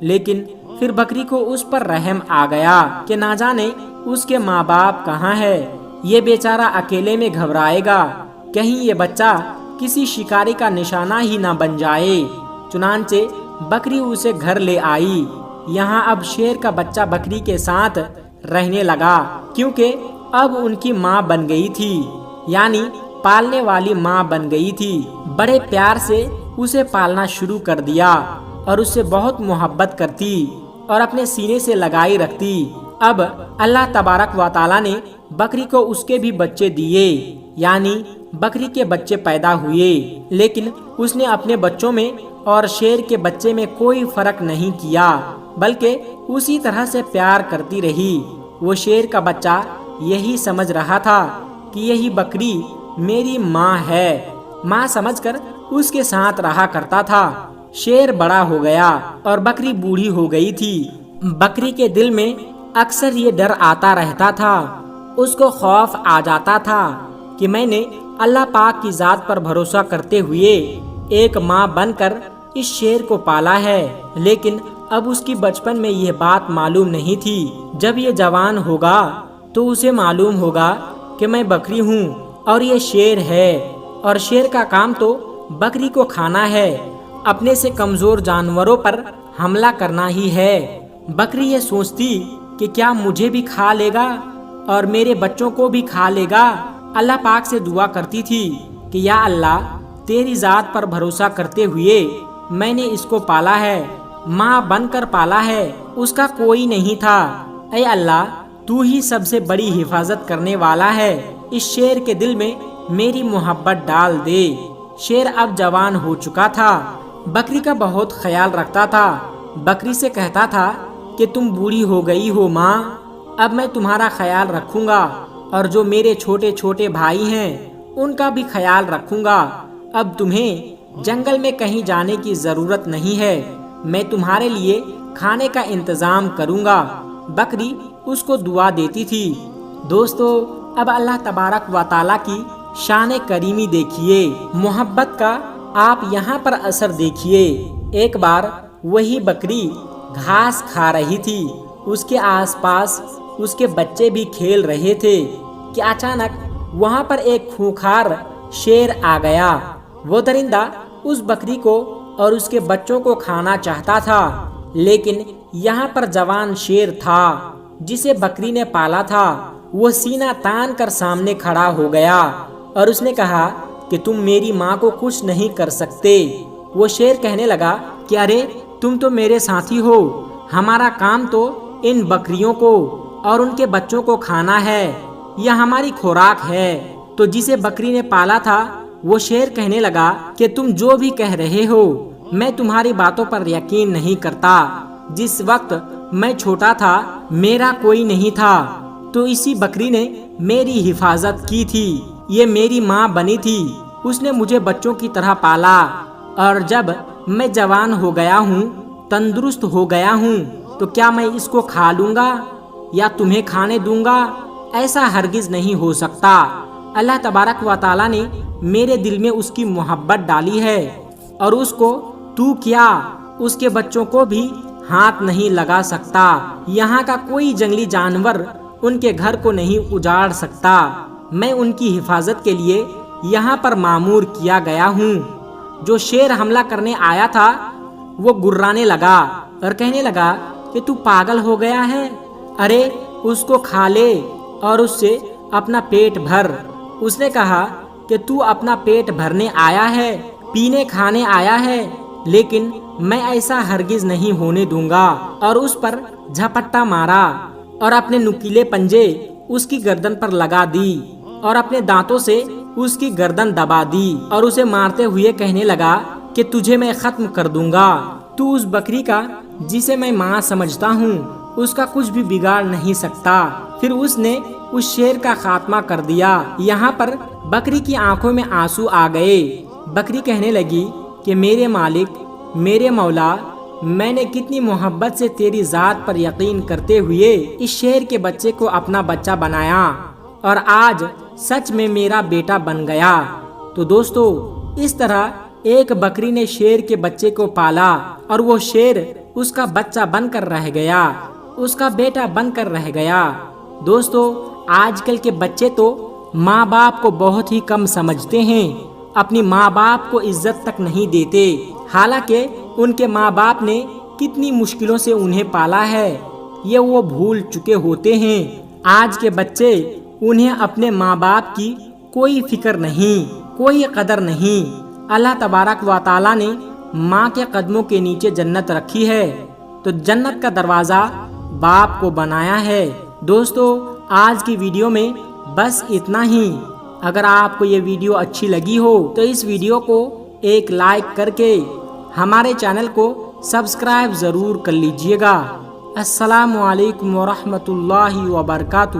لیکن پھر بکری کو اس پر رحم آ گیا کہ نہ جانے اس کے ماں باپ کہاں ہے، یہ بیچارہ اکیلے میں گھبرائے گا، کہیں یہ بچہ کسی شکاری کا نشانہ ہی نہ بن جائے۔ چنانچہ بکری اسے گھر لے آئی۔ یہاں اب شیر کا بچہ بکری کے ساتھ رہنے لگا، کیونکہ اب ان کی ماں بن گئی تھی، یعنی پالنے والی ماں بن گئی تھی۔ بڑے پیار سے اسے پالنا شروع کر دیا اور اس سے بہت محبت کرتی اور اپنے سینے سے لگائی رکھتی۔ اب اللہ تبارک و تعالیٰ نے بکری کو اس کے بھی بچے دیے، یعنی بکری کے بچے پیدا ہوئے، لیکن اس نے اپنے بچوں میں اور شیر کے بچے میں کوئی فرق نہیں کیا، بلکہ اسی طرح سے پیار کرتی رہی۔ وہ شیر کا بچہ یہی سمجھ رہا تھا کہ یہی بکری میری ماں ہے، ماں سمجھ کر اس کے ساتھ رہا کرتا تھا۔ شیر بڑا ہو گیا اور بکری بوڑھی ہو گئی تھی۔ بکری کے دل میں اکثر یہ ڈر آتا رہتا تھا، اس کو خوف آ جاتا تھا کہ میں نے اللہ پاک کی ذات پر بھروسہ کرتے ہوئے ایک ماں بن کر اس شیر کو پالا ہے، لیکن اب اس کی بچپن میں یہ بات معلوم نہیں تھی۔ جب یہ جوان ہوگا تو اسے معلوم ہوگا کہ میں بکری ہوں اور یہ شیر ہے، اور شیر کا کام تو بکری کو کھانا ہے، اپنے سے کمزور جانوروں پر حملہ کرنا ہی ہے۔ بکری یہ سوچتی کہ کیا مجھے بھی کھا لے گا اور میرے بچوں کو بھی کھا لے گا۔ اللہ پاک سے دعا کرتی تھی کہ یا اللہ، تیری ذات پر بھروسہ کرتے ہوئے میں نے اس کو پالا ہے، ماں بن کر پالا ہے، اس کا کوئی نہیں تھا۔ اے اللہ، تو ہی سب سے بڑی حفاظت کرنے والا ہے، اس شیر کے دل میں میری محبت ڈال دے۔ شیر اب جوان ہو چکا تھا، بکری کا بہت خیال رکھتا تھا۔ بکری سے کہتا تھا کہ تم بوڑھی ہو گئی ہو ماں، اب میں تمہارا خیال رکھوں گا، اور جو میرے چھوٹے چھوٹے بھائی ہیں ان کا بھی خیال رکھوں گا۔ اب تمہیں جنگل میں کہیں جانے کی ضرورت نہیں ہے، میں تمہارے لیے کھانے کا انتظام کروں گا۔ بکری اس کو دعا دیتی تھی۔ دوستو، اب اللہ تبارک و تعالیٰ کی شان کریمی دیکھیے، محبت کا آپ یہاں پر اثر دیکھیے۔ ایک بار وہی بکری گھاس کھا رہی تھی، اس کے آس پاس اس کے بچے بھی کھیل رہے تھے کہ اچانک وہاں پر ایک خونخوار شیر آ گیا۔ وہ درندہ اس بکری کو اور اس کے بچوں کو کھانا چاہتا تھا، لیکن یہاں پر جوان شیر تھا جسے بکری نے پالا تھا۔ وہ سینہ تان کر سامنے کھڑا ہو گیا اور اس نے کہا کہ تم میری ماں کو کچھ نہیں کر سکتے۔ وہ شیر کہنے لگا کہ ارے تم تو میرے ساتھی ہو، ہمارا کام تو ان بکریوں کو اور ان کے بچوں کو کھانا ہے، یہ ہماری خوراک ہے۔ تو جسے بکری نے پالا تھا وہ شیر کہنے لگا کہ تم جو بھی کہہ رہے ہو میں تمہاری باتوں پر یقین نہیں کرتا۔ جس وقت میں چھوٹا تھا میرا کوئی نہیں تھا، تو اسی بکری نے میری حفاظت کی تھی، یہ میری ماں بنی تھی، اس نے مجھے بچوں کی طرح پالا، اور جب میں جوان ہو گیا ہوں، تندرست ہو گیا ہوں، تو کیا میں اس کو کھا لوں گا یا تمہیں کھانے دوں گا؟ ایسا ہرگز نہیں ہو سکتا۔ اللہ تبارک و تعالیٰ نے میرے دل میں اس کی محبت ڈالی ہے، اور اس کو تو کیا اس کے بچوں کو بھی ہاتھ نہیں لگا سکتا۔ یہاں کا کوئی جنگلی جانور ان کے گھر کو نہیں اجاڑ سکتا، میں ان کی حفاظت کے لیے یہاں پر مامور کیا گیا ہوں۔ جو شیر حملہ کرنے آیا تھا وہ گرانے لگا اور کہنے لگا کہ تو پاگل ہو گیا ہے، ارے اس کو کھا لے اور اس سے اپنا پیٹ بھر۔ اس نے کہا کہ تو اپنا پیٹ بھرنے آیا ہے، پینے کھانے آیا ہے، لیکن میں ایسا ہرگز نہیں ہونے دوں گا، اور اس پر جھپٹا مارا اور اپنے نکیلے پنجے اس کی گردن پر لگا دی اور اپنے دانتوں سے اس کی گردن دبا دی، اور اسے مارتے ہوئے کہنے لگا کہ تجھے میں ختم کر دوں گا۔ تو اس بکری کا جسے میں ماں سمجھتا ہوں اس کا کچھ بھی بگاڑ نہیں سکتا۔ پھر اس نے اس شیر کا خاتمہ کر دیا۔ یہاں پر بکری کی آنکھوں میں آنسو آ گئے۔ بکری کہنے لگی کہ میرے مالک، میرے مولا، میں نے کتنی محبت سے تیری ذات پر یقین کرتے ہوئے اس شیر کے بچے کو اپنا بچہ بنایا، اور آج سچ میں میرا بیٹا بن گیا۔ تو دوستو، اس طرح ایک بکری نے شیر کے بچے کو پالا، اور وہ شیر اس کا بچہ بن کر رہ گیا، اس کا بیٹا بن کر رہ گیا۔ دوستو، آج کل کے بچے تو ماں باپ کو بہت ہی کم سمجھتے ہیں، اپنی ماں باپ کو عزت تک نہیں دیتے، حالانکہ ان کے ماں باپ نے کتنی مشکلوں سے انہیں پالا ہے، یہ وہ بھول چکے ہوتے ہیں۔ آج کے بچے، انہیں اپنے ماں باپ کی کوئی فکر نہیں، کوئی قدر نہیں۔ اللہ تبارک و تعالیٰ نے ماں کے قدموں کے نیچے جنت رکھی ہے، تو جنت کا دروازہ باپ کو بنایا ہے۔ دوستو، آج کی ویڈیو میں بس اتنا ہی۔ اگر آپ کو یہ ویڈیو اچھی لگی ہو تو اس ویڈیو کو ایک لائک کر کے ہمارے چینل کو سبسکرائب ضرور کر لیجئے گا۔ السلام علیکم ورحمۃ اللہ وبرکاتہ۔